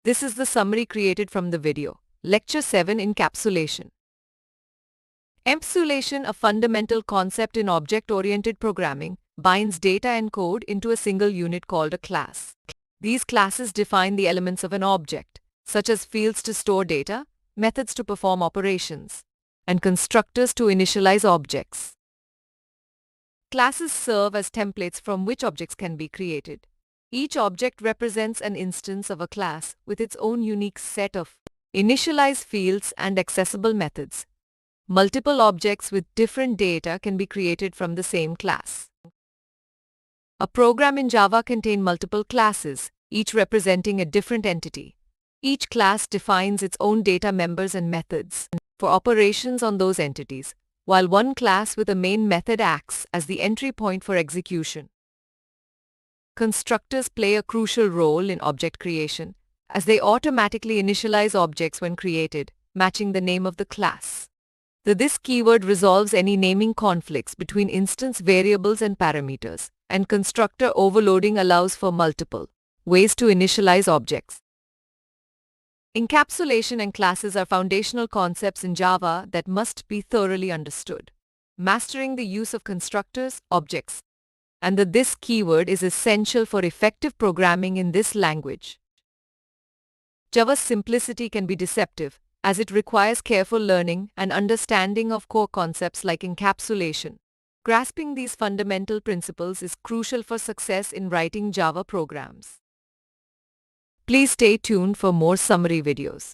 This is the summary created from the video. Lecture 7 Encapsulation. Encapsulation, a fundamental concept in object-oriented programming, binds data and code into a single unit called a class. These classes define the elements of an object, such as fields to store data, methods to perform operations, and constructors to initialize objects. Classes serve as templates from which objects can be created. Each object represents an instance of a class with its own unique set of initialize fields and accessible methods. Multiple objects with different data can be created from the same class. A program in Java contains multiple classes, each representing a different entity. Each class defines its own data members and methods for operations on those entities, while one class with a main method acts as the entry point for execution. Constructors play a crucial role in object creation, as they automatically initialize objects when created, matching the name of the class. The this keyword resolves any naming conflicts between instance variables and parameters, and constructor overloading allows for multiple ways to initialize objects. Encapsulation and classes are foundational concepts in Java that must be thoroughly understood. Mastering the use of constructors, objects, and the this keyword is essential for effective programming in this language. Java's simplicity can be deceptive, as it requires careful learning and understanding of core concepts like encapsulation. Grasping these fundamental principles is crucial for success in writing Java programs. Please stay tuned for more summary videos.